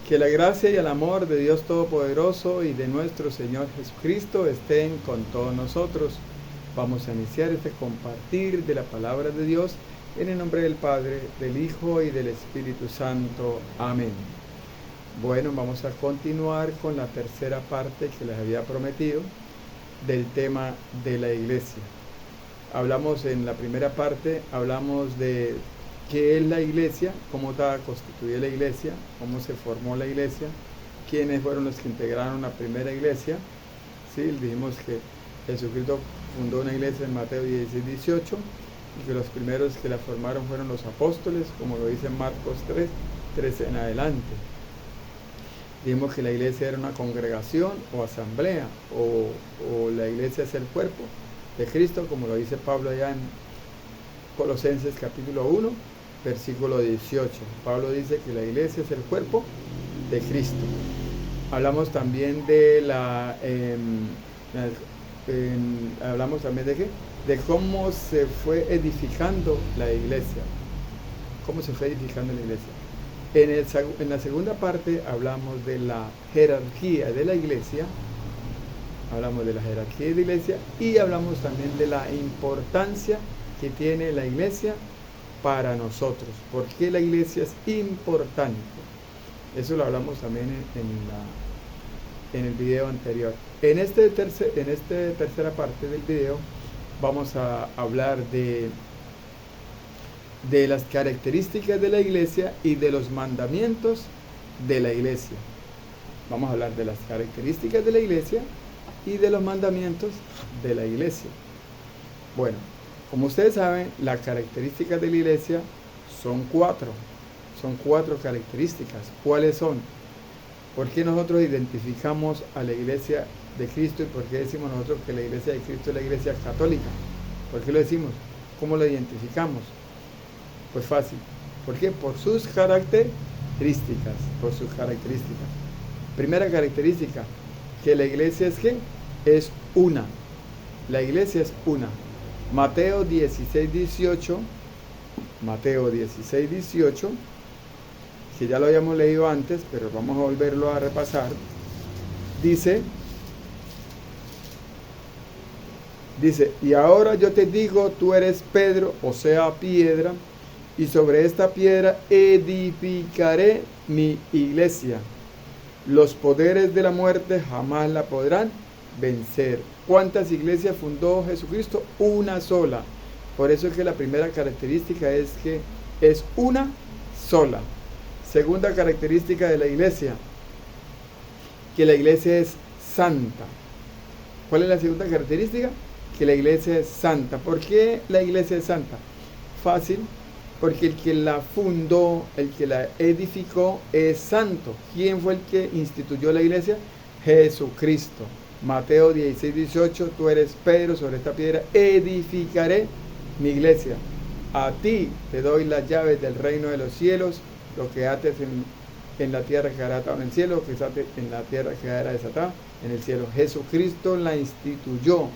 Que la gracia y el amor de Dios Todopoderoso y de nuestro Señor Jesucristo estén con todos nosotros. Vamos a iniciar este compartir de la palabra de Dios en el nombre del Padre, del Hijo y del Espíritu Santo. Amén. Bueno, vamos a continuar con la tercera parte que les había prometido del tema de la iglesia. Hablamos en la primera parte, hablamos de qué es la iglesia, cómo estaba constituida la iglesia, cómo se formó la iglesia, quiénes fueron los que integraron la primera iglesia. ¿Sí? Dijimos que Jesucristo fundó una iglesia en Mateo 16, 18 y que los primeros que la formaron fueron los apóstoles, como lo dice Marcos 3 en adelante. Dijimos que la iglesia era una congregación o asamblea, o la iglesia es el cuerpo de Cristo, como lo dice Pablo allá en Colosenses capítulo 1, versículo 18. Pablo dice que la iglesia es el cuerpo de Cristo. Hablamos también de hablamos también de qué, de cómo se fue edificando la iglesia. Cómo se fue edificando la iglesia. En la segunda parte hablamos de la jerarquía de la iglesia. Hablamos de la jerarquía de la iglesia y hablamos también de la importancia que tiene la iglesia para nosotros. ¿Por qué la iglesia es importante? Eso lo hablamos también en el video anterior. En esta tercera parte del video vamos a hablar de las características de la iglesia y de los mandamientos de la iglesia. Vamos a hablar de las características de la iglesia y de los mandamientos de la iglesia. Bueno, como ustedes saben, las características de la iglesia son cuatro características. ¿Cuáles son? ¿Por qué nosotros identificamos a la iglesia de Cristo y por qué decimos nosotros que la iglesia de Cristo es la iglesia católica? ¿Por qué lo decimos? ¿Cómo lo identificamos? Pues fácil. ¿Por qué? Por sus características. Primera característica, que la iglesia es ¿qué? Es una. La iglesia es una. Mateo 16, 18, que ya lo habíamos leído antes, pero vamos a volverlo a repasar. Dice, y ahora yo te digo, tú eres Pedro, o sea, piedra, y sobre esta piedra edificaré mi iglesia. Los poderes de la muerte jamás la podrán vencer. ¿Cuántas iglesias fundó Jesucristo? Una sola. Por eso es que la primera característica es que es una sola. Segunda característica de la iglesia, que la iglesia es santa. ¿Cuál es la segunda característica? Que la iglesia es santa. ¿Por qué la iglesia es santa? Fácil, porque el que la fundó, el que la edificó es santo. ¿Quién fue el que instituyó la iglesia? Jesucristo. Mateo 16, 18, tú eres Pedro, sobre esta piedra edificaré mi iglesia. A ti te doy las llaves del reino de los cielos. Lo que ates en la tierra quedará atado en el cielo, lo que desates en la tierra quedará desatado en el cielo. Jesucristo la instituyó.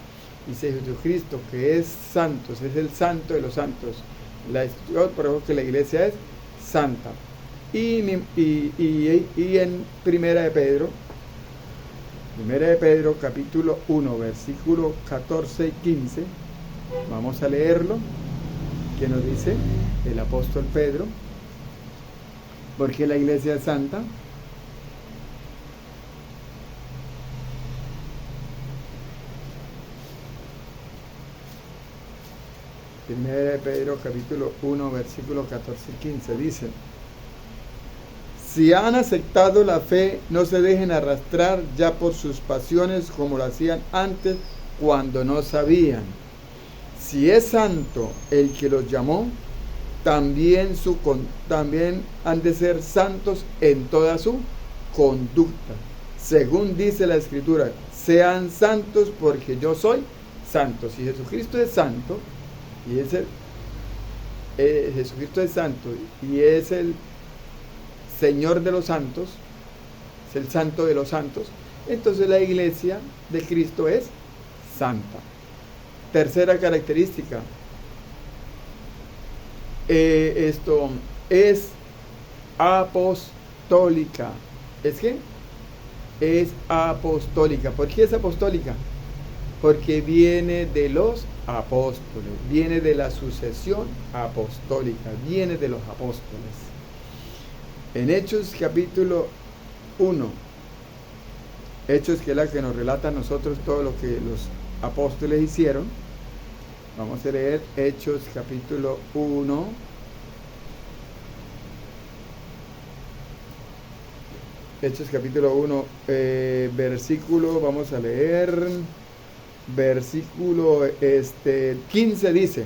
Dice Jesucristo que es santo, es el santo de los santos. La instituyó, por eso que la iglesia es santa. Y en Primera de Pedro capítulo 1 versículo 14 y 15, vamos a leerlo, que nos dice el apóstol Pedro, ¿por qué la iglesia es santa? Primera de Pedro capítulo 1 versículo 14 y 15 dice: si han aceptado la fe, no se dejen arrastrar ya por sus pasiones como lo hacían antes cuando no sabían. Si es santo el que los llamó, también han de ser santos en toda su conducta. Según dice la Escritura, sean santos porque yo soy santo. Si Jesucristo es santo, y Jesucristo es santo y es el Señor de los santos, es el santo de los santos, entonces la iglesia de Cristo es santa. Tercera característica, esto es apostólica. ¿Es qué? Es apostólica. ¿Por qué es apostólica? Porque viene de los apóstoles, viene de la sucesión apostólica, viene de los apóstoles. En Hechos capítulo 1, Hechos, que es la que nos relata a nosotros todo lo que los apóstoles hicieron. Vamos a leer Hechos capítulo 1. Hechos capítulo 1, versículo, vamos a leer, versículo 15 dice: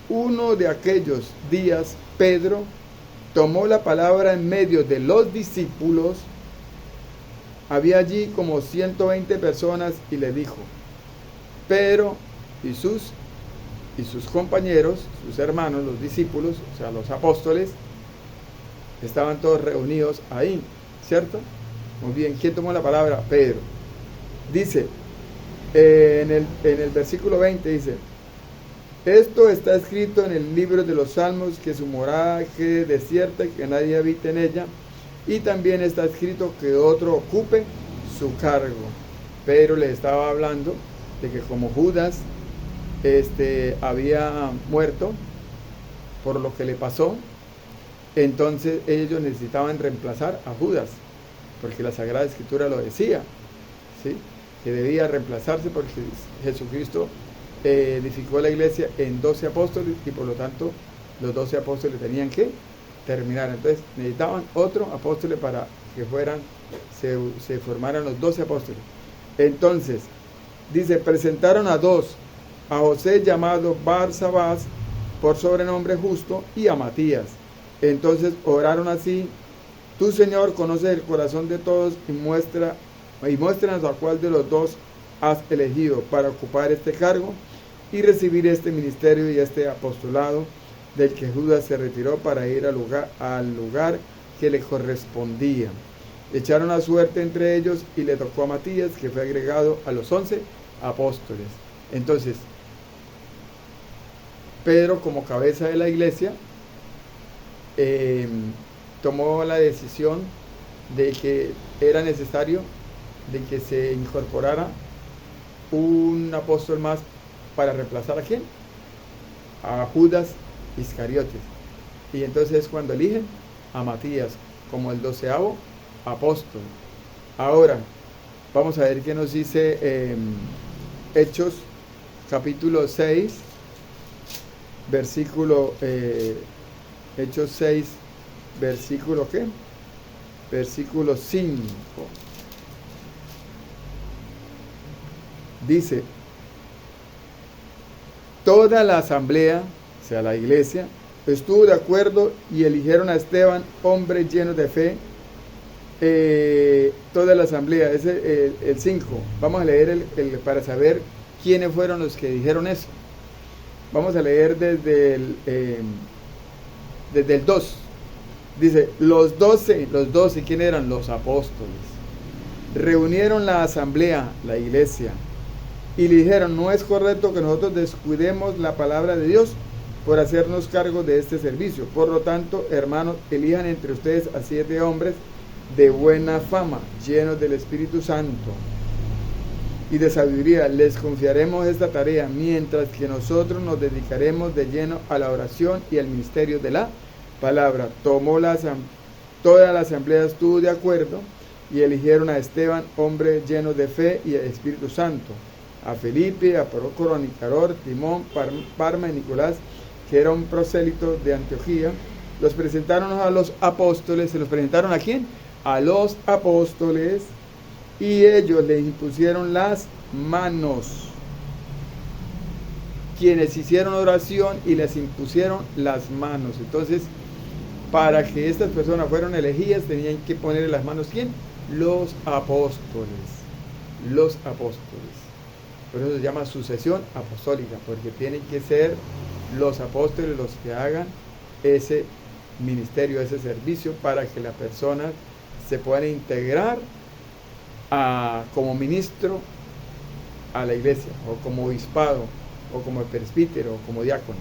uno de aquellos días Pedro tomó la palabra en medio de los discípulos. Había allí como 120 personas y le dijo: Pedro y sus compañeros, sus hermanos, los discípulos, o sea, los apóstoles, estaban todos reunidos ahí, ¿cierto? Muy bien, ¿quién tomó la palabra? Pedro. Dice, en el versículo 20 dice: esto está escrito en el libro de los Salmos, que su morada quede desierta y que nadie habite en ella, y también está escrito que otro ocupe su cargo. Pedro le estaba hablando de que como Judas había muerto por lo que le pasó, entonces ellos necesitaban reemplazar a Judas, porque la Sagrada Escritura lo decía, ¿sí? Que debía reemplazarse porque Jesucristo edificó la iglesia en 12 apóstoles y por lo tanto los 12 apóstoles tenían que terminar. Entonces necesitaban otro apóstol para que se formaran los 12 apóstoles. Entonces dice: presentaron a dos, a José llamado Barsabás por sobrenombre Justo, y a Matías. Entonces oraron así: tú, Señor, conoces el corazón de todos y muéstranos a cuál de los dos has elegido para ocupar este cargo y recibir este ministerio y este apostolado del que Judas se retiró para ir al lugar que le correspondía. Echaron a suerte entre ellos y le tocó a Matías, que fue agregado a los 11 apóstoles. Entonces, Pedro, como cabeza de la iglesia, tomó la decisión de que era necesario de que se incorporara un apóstol más para reemplazar a ¿quién? A Judas Iscariotes. Y entonces es cuando eligen a Matías como el 12º apóstol. Ahora vamos a ver qué nos dice Hechos capítulo 6, versículo Hechos 6, versículo ¿qué? Versículo 5. Dice: toda la asamblea, o sea, la iglesia, estuvo de acuerdo y eligieron a Esteban, hombre lleno de fe. Toda la asamblea, es el 5. Vamos a leer para saber quiénes fueron los que dijeron eso. Vamos a leer desde el 2. Dice: los 12, ¿quiénes eran? Los apóstoles. Reunieron la asamblea, la iglesia, y le dijeron: no es correcto que nosotros descuidemos la palabra de Dios por hacernos cargo de este servicio. Por lo tanto, hermanos, elijan entre ustedes a 7 hombres de buena fama, llenos del Espíritu Santo y de sabiduría. Les confiaremos esta tarea, mientras que nosotros nos dedicaremos de lleno a la oración y al ministerio de la palabra. Toda la asamblea estuvo de acuerdo y eligieron a Esteban, hombre lleno de fe y de Espíritu Santo, a Felipe, a Prócoro, a Nicanor, Timón, Parma y Nicolás, que era un prosélito de Antioquía. Los presentaron a los apóstoles. ¿Se los presentaron a quién? A los apóstoles, y ellos les impusieron las manos, quienes hicieron oración y les impusieron las manos. Entonces, para que estas personas fueran elegidas, tenían que ponerle las manos ¿quién? Los apóstoles. Los apóstoles. Por eso se llama sucesión apostólica, porque tienen que ser los apóstoles los que hagan ese ministerio, ese servicio, para que la persona se pueda integrar como ministro a la iglesia, o como obispado, o como presbítero, o como diácono.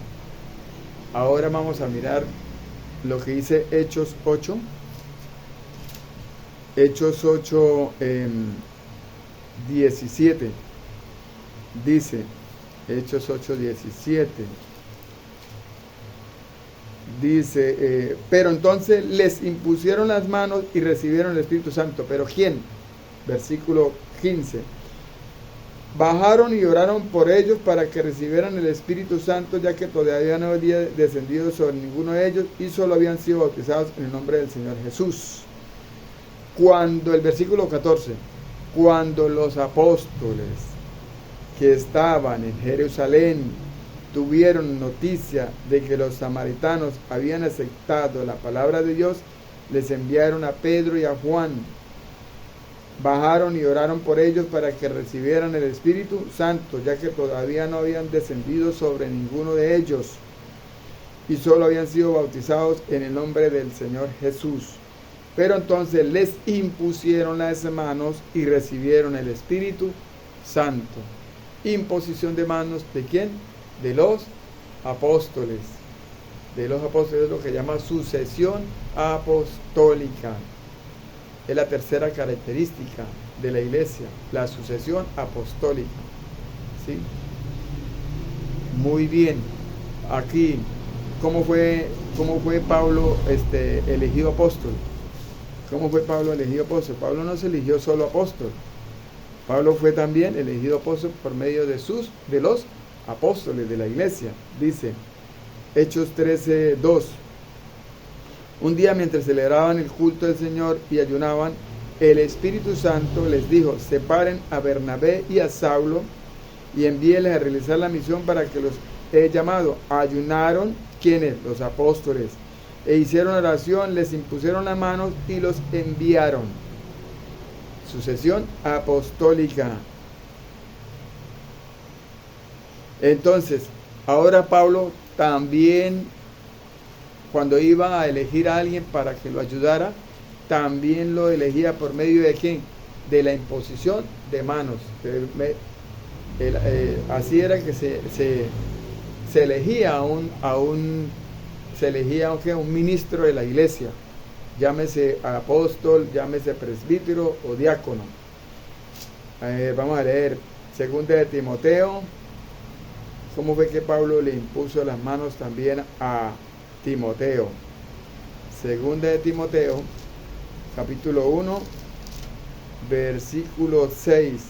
Ahora vamos a mirar lo que dice Hechos 8. Hechos 8, 17. Dice, Hechos 8, 17. Dice, pero entonces les impusieron las manos y recibieron el Espíritu Santo. ¿Pero quién? Versículo 15. Bajaron y oraron por ellos para que recibieran el Espíritu Santo, ya que todavía no había descendido sobre ninguno de ellos y solo habían sido bautizados en el nombre del Señor Jesús. Cuando, el versículo 14, cuando los apóstoles que estaban en Jerusalén tuvieron noticia de que los samaritanos habían aceptado la palabra de Dios, les enviaron a Pedro y a Juan. Bajaron y oraron por ellos para que recibieran el Espíritu Santo, ya que todavía no habían descendido sobre ninguno de ellos y solo habían sido bautizados en el nombre del Señor Jesús. Pero entonces les impusieron las manos y recibieron el Espíritu Santo. Imposición de manos, ¿de quién? De los apóstoles. De los apóstoles, lo que llama sucesión apostólica. Es la tercera característica de la iglesia, la sucesión apostólica. ¿Sí? Muy bien. Aquí, ¿cómo fue Pablo elegido apóstol? ¿Cómo fue Pablo elegido apóstol? Pablo no se eligió solo apóstol. Pablo fue también elegido apóstol por medio de los apóstoles de la iglesia. Dice, Hechos 13, 2. Un día, mientras celebraban el culto del Señor y ayunaban, el Espíritu Santo les dijo, separen a Bernabé y a Saulo y envíenles a realizar la misión para que los he llamado. Ayunaron, ¿quiénes? Los apóstoles. E hicieron oración, les impusieron las manos y los enviaron. Sucesión apostólica. Entonces, ahora Pablo también, cuando iba a elegir a alguien para que lo ayudara, también lo elegía por medio de ¿quién? De la imposición de manos. Así era que se elegía a un ministro de la iglesia, llámese apóstol, llámese presbítero o diácono. Vamos a leer 2 de Timoteo. ¿Cómo fue que Pablo le impuso las manos también a Timoteo? 2 de Timoteo, capítulo 1, versículo 6.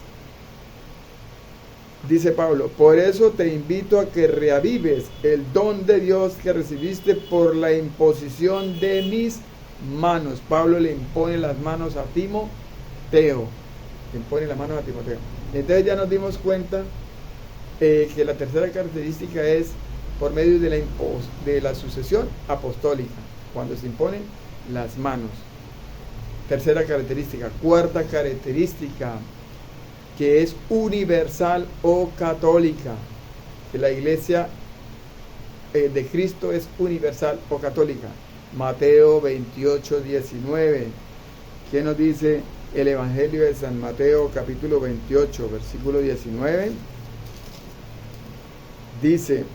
Dice Pablo, por eso te invito a que reavives el don de Dios que recibiste por la imposición de mis manos. Pablo le impone las manos a Timoteo. Entonces ya nos dimos cuenta que la tercera característica es por medio de la sucesión apostólica, cuando se imponen las manos. Tercera característica. Cuarta característica, que es universal o católica. Que la iglesia de Cristo es universal o católica. Mateo 28, 19. ¿Qué nos dice el Evangelio de San Mateo, capítulo 28, versículo 19? Dice,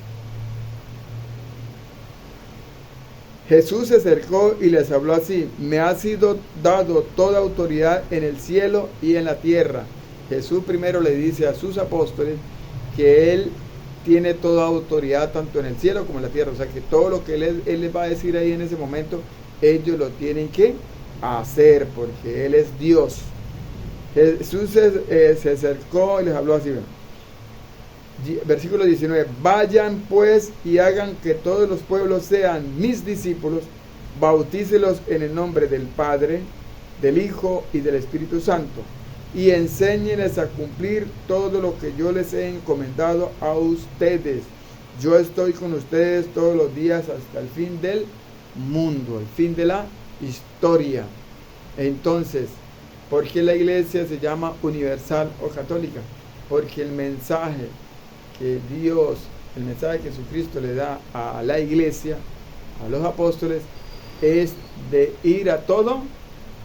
Jesús se acercó y les habló así, me ha sido dado toda autoridad en el cielo y en la tierra. Jesús primero le dice a sus apóstoles que Él tiene toda autoridad tanto en el cielo como en la tierra. O sea que todo lo que Él les va a decir ahí en ese momento, ellos lo tienen que hacer porque Él es Dios. Jesús se acercó y les habló así. Versículo 19, vayan pues y hagan que todos los pueblos sean mis discípulos, bautícelos en el nombre del Padre, del Hijo y del Espíritu Santo, y enséñenles a cumplir todo lo que yo les he encomendado a ustedes. Yo estoy con ustedes todos los días hasta el fin del mundo, el fin de la historia. Entonces, ¿por qué la iglesia se llama universal o católica? Porque el mensaje que Dios, el mensaje que Jesucristo le da a la iglesia, a los apóstoles, es de ir a todo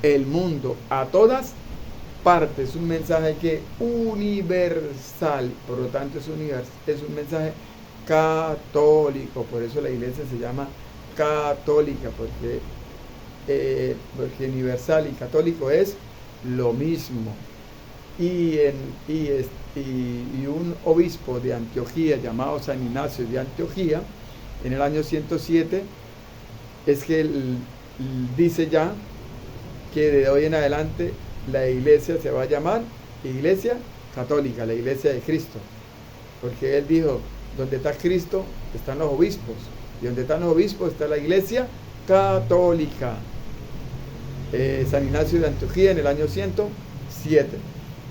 el mundo, a todas partes. Un mensaje que universal, por lo tanto es un mensaje católico. Por eso la iglesia se llama católica, porque porque universal y católico es lo mismo. Y un obispo de Antioquía llamado San Ignacio de Antioquía, en el año 107, es que él dice ya que de hoy en adelante la iglesia se va a llamar Iglesia Católica, la iglesia de Cristo, porque él dijo, donde está Cristo están los obispos, y donde están los obispos está la iglesia católica. San Ignacio de Antioquía en el año 107.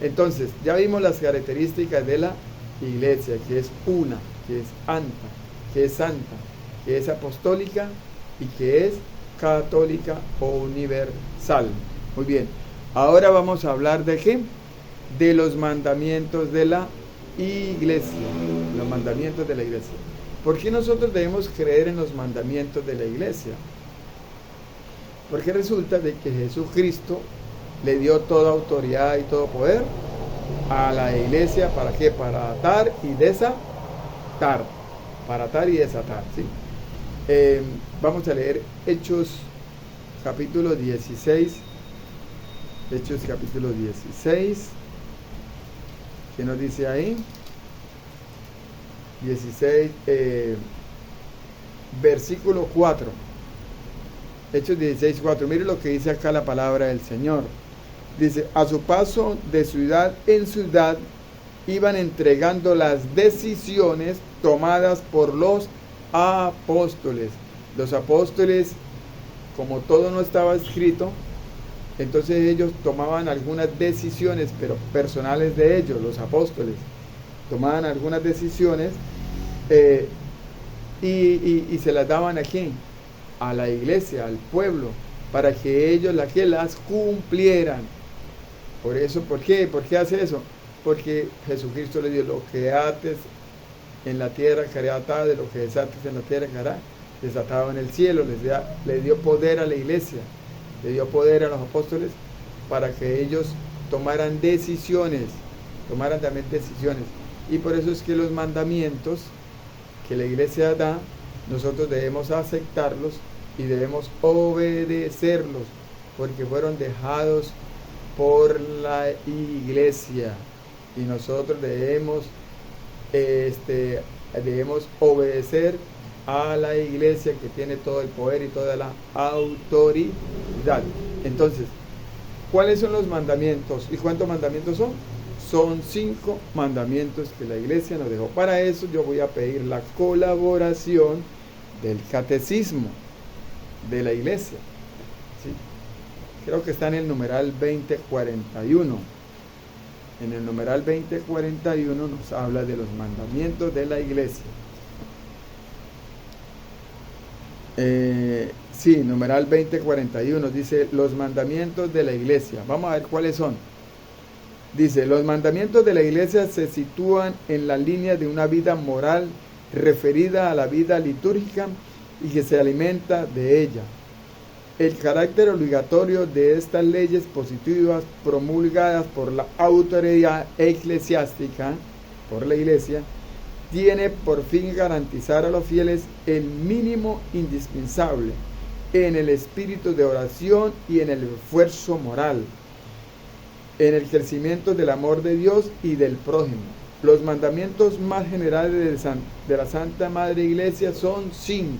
Entonces, ya vimos las características de la iglesia, que es una, que es santa, que es apostólica y que es católica o universal. Muy bien, ahora vamos a hablar de qué? De los mandamientos de la iglesia, los mandamientos de la iglesia. ¿Por qué nosotros debemos creer en los mandamientos de la iglesia? Porque resulta de que Jesucristo le dio toda autoridad y todo poder a la iglesia. ¿Para qué? Para atar y desatar. Para atar y desatar, ¿sí? Vamos a leer Hechos capítulo 16. Hechos capítulo 16. ¿Qué nos dice ahí? 16, versículo 4. Hechos 16, 4. Mire lo que dice acá la palabra del Señor. Dice, a su paso de ciudad en ciudad, iban entregando las decisiones tomadas por los apóstoles. Los apóstoles, como todo no estaba escrito, entonces ellos tomaban algunas decisiones, pero personales de ellos, los apóstoles. Tomaban algunas decisiones y se las daban ¿a quién? A la iglesia, al pueblo, para que ellos las cumplieran. Por eso, ¿por qué? ¿Por qué hace eso? Porque Jesucristo le dio lo que ates en la tierra quedará atado, de lo que desates en la tierra quedará desatado en el cielo. Le dio poder a la iglesia, le dio poder a los apóstoles para que ellos tomaran también decisiones. Y por eso es que los mandamientos que la iglesia da, nosotros debemos aceptarlos y debemos obedecerlos, porque fueron dejados por la iglesia, y nosotros debemos obedecer a la iglesia, que tiene todo el poder y toda la autoridad. Entonces, ¿cuáles son los mandamientos? ¿Y cuántos mandamientos son? Son 5 mandamientos que la iglesia nos dejó. Para eso yo voy a pedir la colaboración del catecismo de la iglesia, ¿sí? Creo que está en el numeral 2041. En el numeral 2041 nos habla de los mandamientos de la iglesia. Sí, numeral 2041 dice los mandamientos de la iglesia. Vamos a ver cuáles son. Dice, los mandamientos de la iglesia se sitúan en la línea de una vida moral referida a la vida litúrgica y que se alimenta de ella. El carácter obligatorio de estas leyes positivas promulgadas por la autoridad eclesiástica, por la iglesia, tiene por fin garantizar a los fieles el mínimo indispensable en el espíritu de oración y en el esfuerzo moral, en el crecimiento del amor de Dios y del prójimo. Los mandamientos más generales de la Santa Madre Iglesia son 5.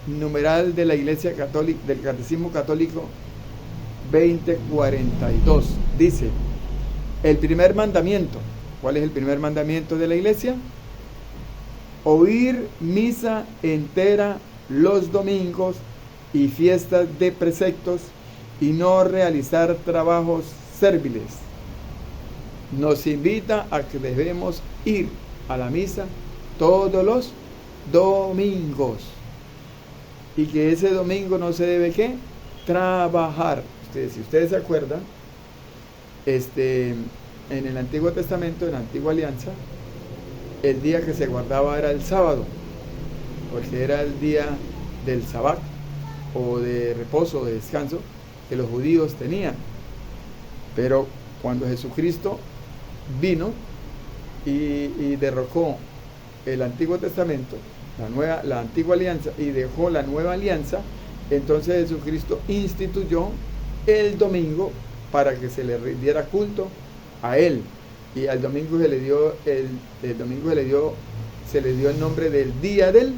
Numeral de la Iglesia Católica, del Catecismo Católico 2042. Dice, el primer mandamiento. ¿Cuál es el primer mandamiento de la iglesia? Oír misa entera los domingos y fiestas de preceptos y no realizar trabajos serviles. Nos invita a que debemos ir a la misa todos los domingos y que ese domingo no se debe ¿qué? Trabajar. Si ustedes se acuerdan, en el Antiguo Testamento, en la Antigua Alianza, el día que se guardaba era el sábado, porque era el día del sabbat, o de reposo, de descanso, que los judíos tenían. Pero cuando Jesucristo vino y derrocó el Antiguo Testamento, la antigua alianza y dejó la nueva alianza, entonces Jesucristo instituyó el domingo para que se le rindiera culto a él. Y al domingo se le dio el nombre del día del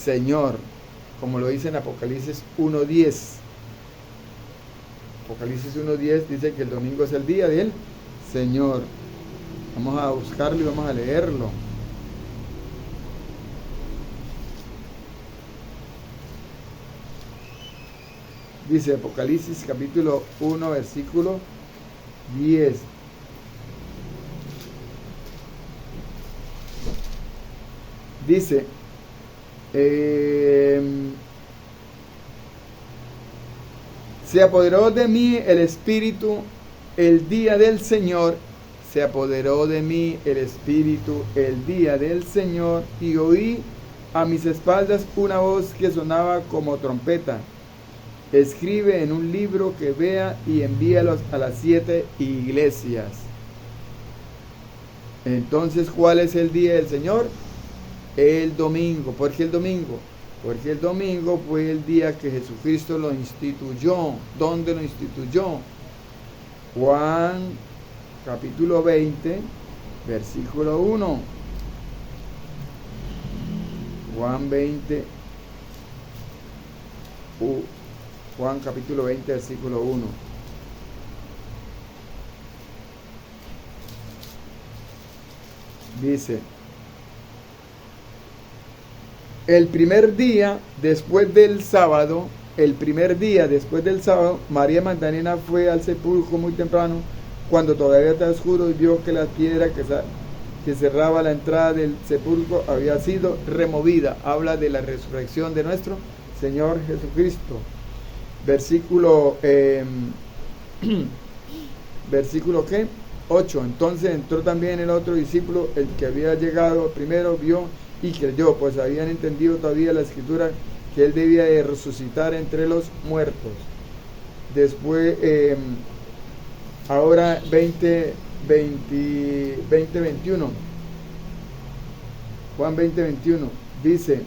Señor, como lo dice en Apocalipsis 1:10. Apocalipsis 1:10 dice que el domingo es el día del Señor. Vamos a buscarlo y vamos a leerlo. Dice Apocalipsis capítulo 1 versículo 10. Dice, se apoderó de mí el Espíritu el día del Señor, se apoderó de mí el Espíritu el día del Señor, y oí a mis espaldas una voz que sonaba como trompeta. Escribe en un libro que vea y envíalos a las 7 iglesias. Entonces, ¿cuál es el día del Señor? El domingo. ¿Por qué el domingo? Porque el domingo fue el día que Jesucristo lo instituyó. ¿Dónde lo instituyó? Juan capítulo 20, versículo 1. Juan capítulo 20, versículo 1. Dice, el primer día después del sábado, María Magdalena fue al sepulcro muy temprano, cuando todavía estaba oscuro, y vio que la piedra que cerraba la entrada del sepulcro había sido removida. Habla de la resurrección de nuestro Señor Jesucristo. Versículo 8. Entonces entró también el otro discípulo, el que había llegado primero, vio y creyó, pues habían entendido todavía la escritura que él debía de resucitar entre los muertos. Después, ahora 21. Juan 20:21 dice,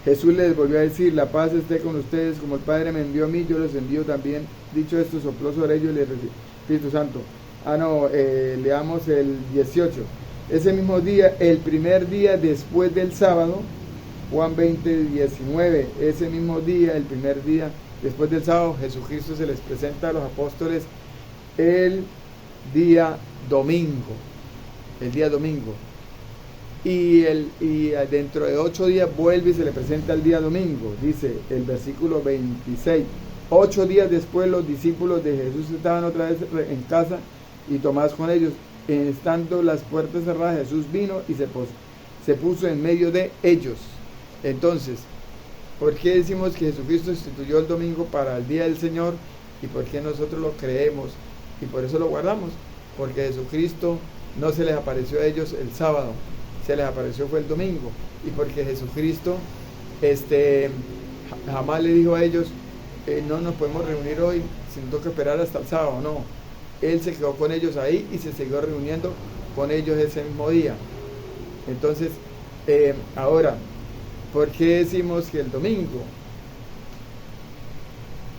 Jesús les volvió a decir, la paz esté con ustedes, como el Padre me envió a mí, yo les envío también. Dicho esto, sopló sobre ellos el Espíritu Santo. Leamos el 18. Ese mismo día, el primer día después del sábado, Juan 20:19, ese mismo día, el primer día después del sábado, Jesucristo se les presenta a los apóstoles el día domingo. Y dentro de 8 días vuelve y se le presenta el día domingo. Dice el versículo 26. 8 días después los discípulos de Jesús estaban otra vez en casa y Tomás con ellos. Estando las puertas cerradas, Jesús vino y se puso en medio de ellos. Entonces, ¿por qué decimos que Jesucristo instituyó el domingo para el día del Señor? ¿Y por qué nosotros lo creemos? Y por eso lo guardamos. Porque Jesucristo no se les apareció a ellos el sábado, se les apareció fue el domingo. Y porque Jesucristo jamás le dijo a ellos, no nos podemos reunir hoy, sino que esperar hasta el sábado. No, Él se quedó con ellos ahí y se siguió reuniendo con ellos ese mismo día. Entonces, ahora, ¿por qué decimos que el domingo?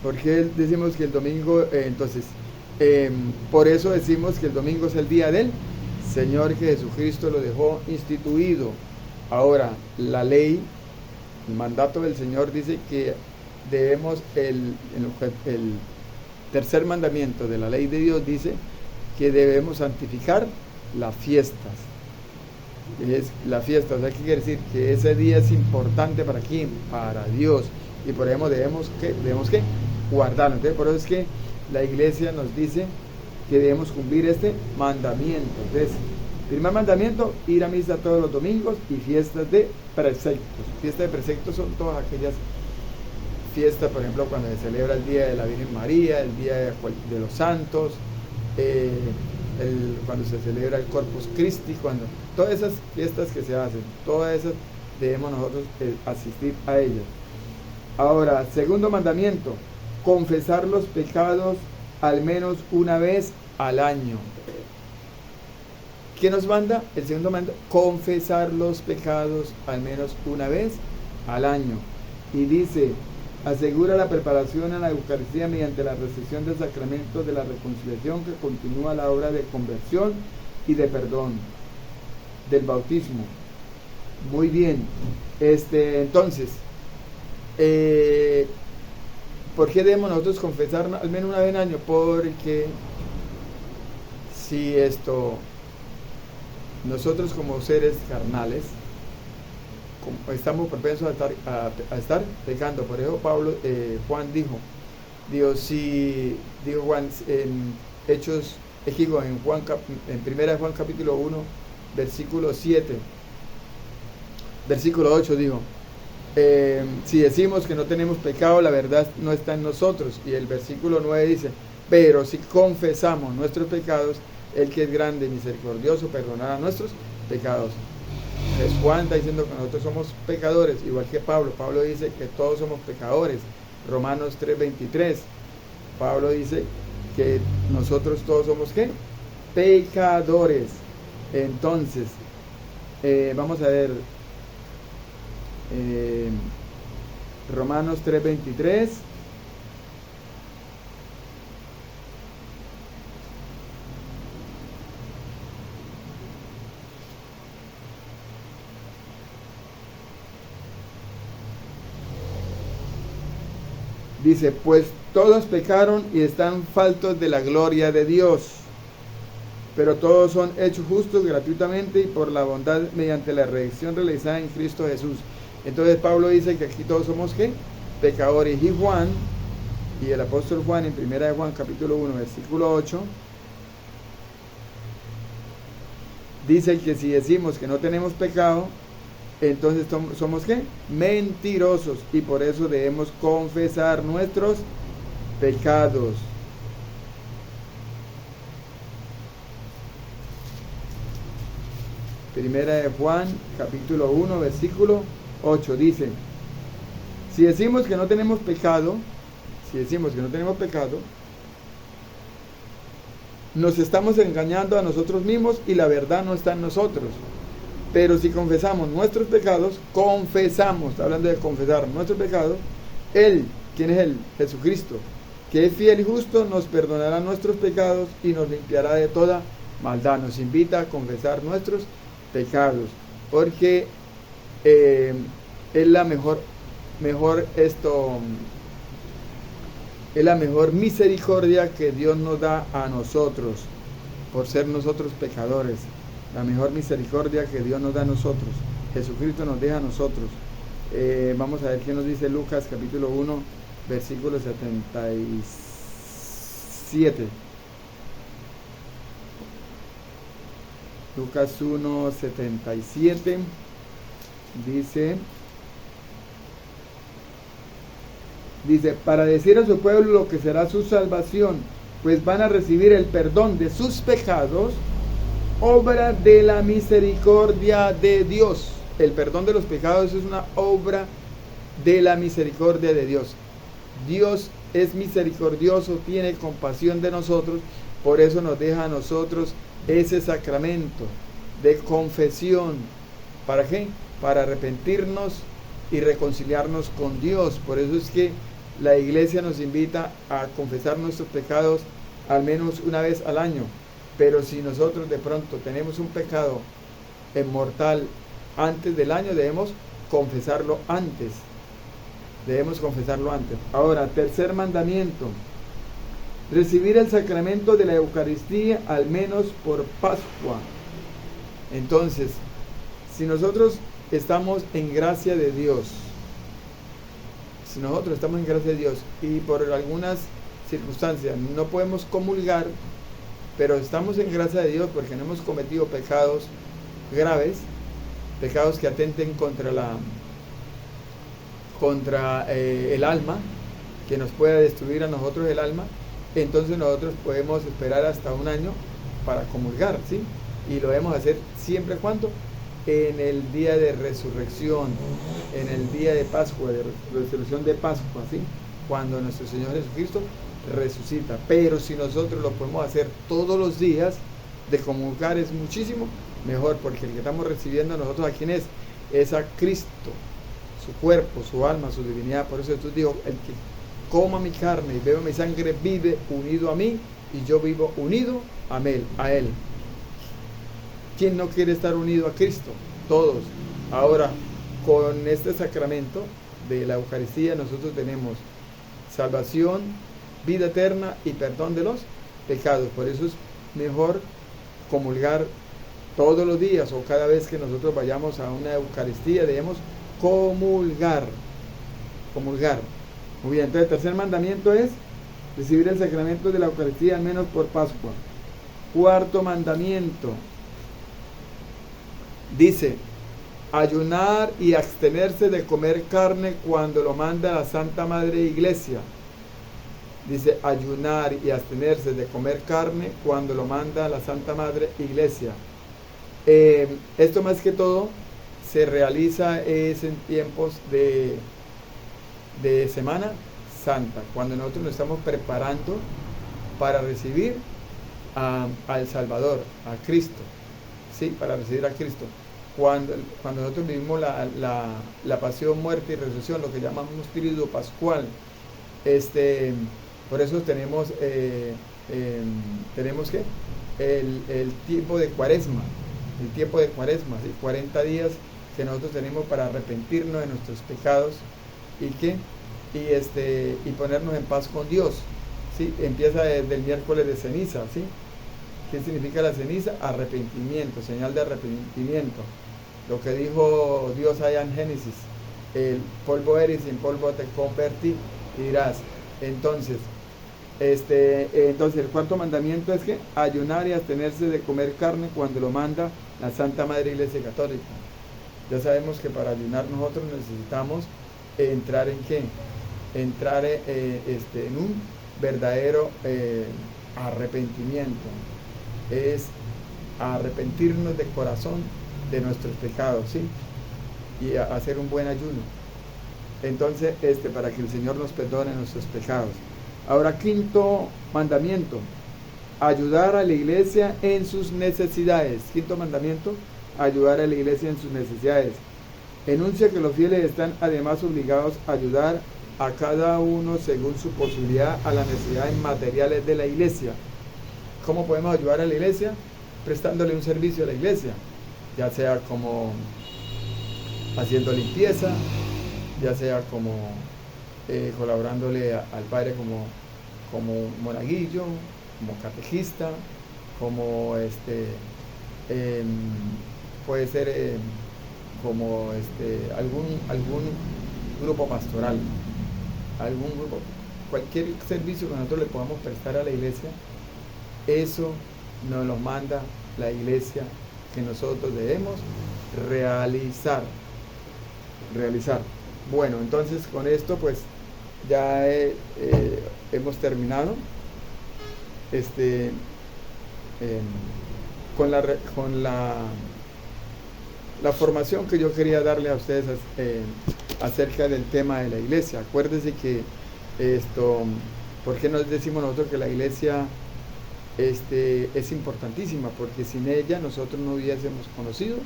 ¿Por qué decimos que el domingo? Por eso decimos que el domingo es el día del Señor, que Jesucristo lo dejó instituido. Ahora, la ley, el mandato del Señor dice que debemos, el tercer mandamiento de la ley de Dios dice que debemos santificar las fiestas. Es la fiesta, o sea, ¿qué quiere decir? Que ese día es importante para quién, para Dios, y por eso debemos que guardarlo. Entonces, por eso es que la iglesia nos dice que debemos cumplir este mandamiento. Entonces, primer mandamiento, ir a misa todos los domingos, y fiestas de preceptos. Fiestas de preceptos son todas aquellas fiestas, por ejemplo, cuando se celebra el día de la Virgen María, el día de los santos, cuando se celebra el Corpus Christi, todas esas fiestas que se hacen, todas esas debemos nosotros asistir a ellas. Ahora, segundo mandamiento, confesar los pecados al menos una vez al año. ¿Qué nos manda? El segundo manda, confesar los pecados al menos una vez al año. Y dice, asegura la preparación a la Eucaristía mediante la recepción del sacramento de la reconciliación que continúa la obra de conversión y de perdón, del bautismo. Muy bien. Entonces, ¿por qué debemos nosotros confesar al menos una vez al año? Porque si nosotros como seres carnales estamos propensos a estar pecando. Por eso Juan dijo Juan en Hechos, en primera de Juan capítulo 1, versículo 7, versículo 8 dijo, si decimos que no tenemos pecado, la verdad no está en nosotros. Y el versículo 9 dice, pero si confesamos nuestros pecados, el que es grande y misericordioso perdonará nuestros pecados. Juan está diciendo que nosotros somos pecadores, igual que Pablo. Pablo dice que todos somos pecadores. Romanos 3:23. Pablo dice que nosotros todos somos ¿qué? Pecadores. Entonces, vamos a ver Romanos 3:23. Dice, pues todos pecaron y están faltos de la gloria de Dios, pero todos son hechos justos gratuitamente y por la bondad mediante la redención realizada en Cristo Jesús. Entonces Pablo dice que aquí todos somos ¿qué? Pecadores. Y el apóstol Juan en primera de Juan capítulo 1 versículo 8 dice que si decimos que no tenemos pecado, entonces somos ¿qué? Mentirosos, y por eso debemos confesar nuestros pecados. Primera de Juan capítulo 1 versículo 8 dice, si decimos que no tenemos pecado, nos estamos engañando a nosotros mismos y la verdad no está en nosotros. Pero si confesamos nuestros pecados, está hablando de confesar nuestros pecados, Él, ¿quién es Él? Jesucristo, que es fiel y justo, nos perdonará nuestros pecados y nos limpiará de toda maldad. Nos invita a confesar nuestros pecados, porque es la mejor misericordia que Dios nos da a nosotros, por ser nosotros pecadores. La mejor misericordia que Dios nos da a nosotros. Jesucristo nos deja a nosotros. Vamos a ver qué nos dice Lucas capítulo 1, versículo 77. Lucas 1, 77 dice, para decir a su pueblo lo que será su salvación, pues van a recibir el perdón de sus pecados, obra de la misericordia de Dios. El perdón de los pecados es una obra de la misericordia de Dios. Dios es misericordioso, tiene compasión de nosotros, por eso nos deja a nosotros ese sacramento de confesión. ¿Para qué? Para arrepentirnos y reconciliarnos con Dios. Por eso es que la Iglesia nos invita a confesar nuestros pecados al menos una vez al año. Pero si nosotros de pronto tenemos un pecado mortal antes del año, debemos confesarlo antes. Ahora, tercer mandamiento: recibir el sacramento de la Eucaristía al menos por Pascua. Entonces, si nosotros estamos en gracia de Dios, y por algunas circunstancias no podemos comulgar, pero estamos en gracia de Dios porque no hemos cometido pecados graves, pecados que atenten contra el alma, que nos pueda destruir a nosotros el alma, entonces nosotros podemos esperar hasta un año para comulgar, ¿sí? Y lo debemos hacer siempre cuando en el día de resurrección, en el día de Pascua, de resurrección de Pascua, ¿sí? Cuando nuestro Señor Jesucristo resucita. Pero si nosotros lo podemos hacer todos los días, de comulgar es muchísimo mejor, porque el que estamos recibiendo nosotros, ¿a quién es? Es a Cristo, su cuerpo, su alma, su divinidad. Por eso Jesús dijo, el que coma mi carne y beba mi sangre vive unido a mí, y yo vivo unido a él. ¿Quién no quiere estar unido a Cristo? Todos. Ahora, con este sacramento de la Eucaristía, nosotros tenemos salvación, vida eterna y perdón de los pecados. Por eso es mejor comulgar todos los días, o cada vez que nosotros vayamos a una Eucaristía debemos comulgar. Muy bien, entonces el tercer mandamiento es recibir el sacramento de la Eucaristía al menos por Pascua. Cuarto mandamiento dice: ayunar y abstenerse de comer carne cuando lo manda la Santa Madre Iglesia. Dice ayunar y abstenerse de comer carne cuando lo manda la Santa Madre Iglesia. Esto más que todo se realiza es en tiempos de Semana Santa, cuando nosotros nos estamos preparando para recibir al Salvador, a Cristo, ¿sí? Para recibir a Cristo. Cuando nosotros vivimos la pasión, muerte y resurrección, lo que llamamos Tríduo Pascual, por eso tenemos que el tiempo de Cuaresma, ¿sí? 40 días que nosotros tenemos para arrepentirnos de nuestros pecados y ponernos en paz con Dios, ¿sí? Empieza desde el miércoles de ceniza, ¿sí? ¿Qué significa la ceniza? Arrepentimiento, señal de arrepentimiento. Lo que dijo Dios allá en Génesis: el polvo eres y en polvo te convertí, y dirás. Entonces el cuarto mandamiento es que ayunar y abstenerse de comer carne cuando lo manda la Santa Madre Iglesia Católica. Ya sabemos que para ayunar nosotros necesitamos entrar en ¿qué? Entrar en un verdadero arrepentimiento. Es arrepentirnos de corazón de nuestros pecados, ¿sí? Y hacer un buen ayuno. Entonces, para que el Señor nos perdone nuestros pecados. Ahora, quinto mandamiento: ayudar a la iglesia en sus necesidades. Quinto mandamiento: ayudar a la iglesia en sus necesidades. Enuncia que los fieles están además obligados a ayudar a cada uno según su posibilidad a las necesidades materiales de la iglesia. ¿Cómo podemos ayudar a la iglesia? Prestándole un servicio a la iglesia, ya sea como haciendo limpieza, ya sea como colaborándole al padre como monaguillo, como catejista, como puede ser como algún grupo pastoral, cualquier servicio que nosotros le podamos prestar a la iglesia, eso nos lo manda la iglesia, que nosotros debemos realizar. Bueno, entonces con esto pues ya hemos terminado con la formación que yo quería darle a ustedes acerca del tema de la iglesia. Acuérdense que ¿por qué nos decimos nosotros que la iglesia es importantísima? Porque sin ella nosotros no hubiésemos conocido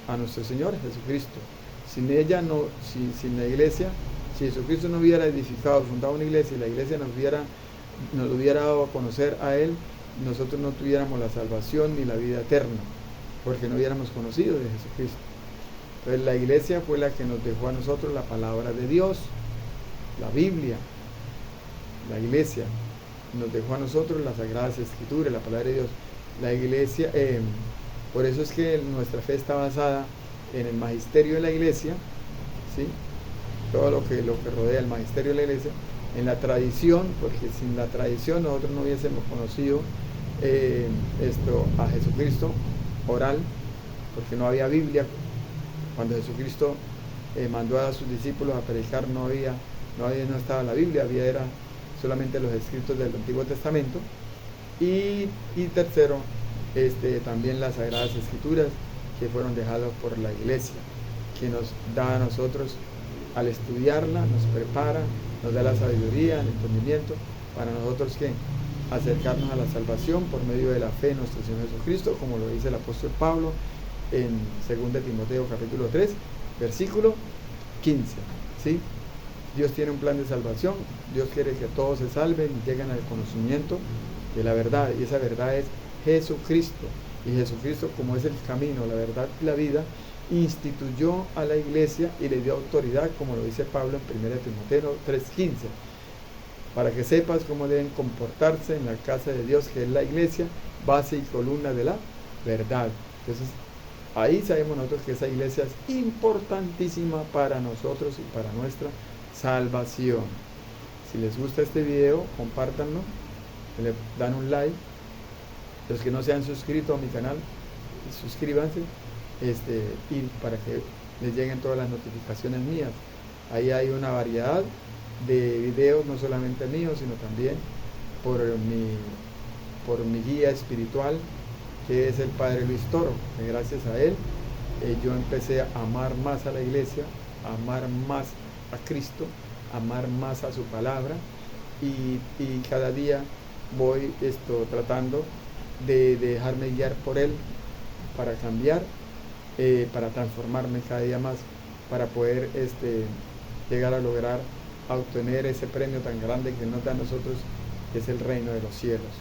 a nuestro Señor Jesucristo. Sin ella, sin la iglesia, si Jesucristo no hubiera edificado, fundado una iglesia, y la iglesia nos hubiera dado a conocer a Él, nosotros no tuviéramos la salvación ni la vida eterna, porque no hubiéramos conocido de Jesucristo. Entonces la iglesia fue la que nos dejó a nosotros la palabra de Dios, la Biblia. La iglesia nos dejó a nosotros las Sagradas Escrituras, la palabra de Dios. La iglesia, por eso es que nuestra fe está basada en el magisterio de la iglesia, ¿sí? Todo lo que rodea el magisterio de la iglesia, en la tradición, porque sin la tradición nosotros no hubiésemos conocido a Jesucristo oral, porque no había Biblia. Cuando Jesucristo mandó a sus discípulos a predicar, no estaba la Biblia, era solamente los escritos del Antiguo Testamento. Y tercero, también las Sagradas Escrituras, que fueron dejadas por la iglesia, que nos da a nosotros, al estudiarla, nos prepara, nos da la sabiduría, el entendimiento, para nosotros acercarnos a la salvación por medio de la fe en nuestro Señor Jesucristo, como lo dice el apóstol Pablo en 2 Timoteo capítulo 3, versículo 15. ¿Sí? Dios tiene un plan de salvación, Dios quiere que todos se salven y lleguen al conocimiento de la verdad, y esa verdad es Jesucristo. Y Jesucristo, como es el camino, la verdad y la vida, instituyó a la iglesia y le dio autoridad, como lo dice Pablo en 1 Timoteo 3:15, para que sepas cómo deben comportarse en la casa de Dios, que es la iglesia, base y columna de la verdad. Entonces, ahí sabemos nosotros que esa iglesia es importantísima para nosotros y para nuestra salvación. Si les gusta este video, compártanlo, le dan un like. Los que no se han suscrito a mi canal, suscríbanse, y para que les lleguen todas las notificaciones mías. Ahí hay una variedad de videos, no solamente míos, sino también por mi guía espiritual, que es el Padre Luis Toro, que gracias a él yo empecé a amar más a la iglesia, a amar más a Cristo, a amar más a su palabra, y cada día voy tratando de dejarme guiar por él para cambiar, para transformarme cada día más, para poder llegar a lograr a obtener ese premio tan grande que nos da a nosotros, que es el reino de los cielos.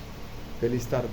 Feliz tarde.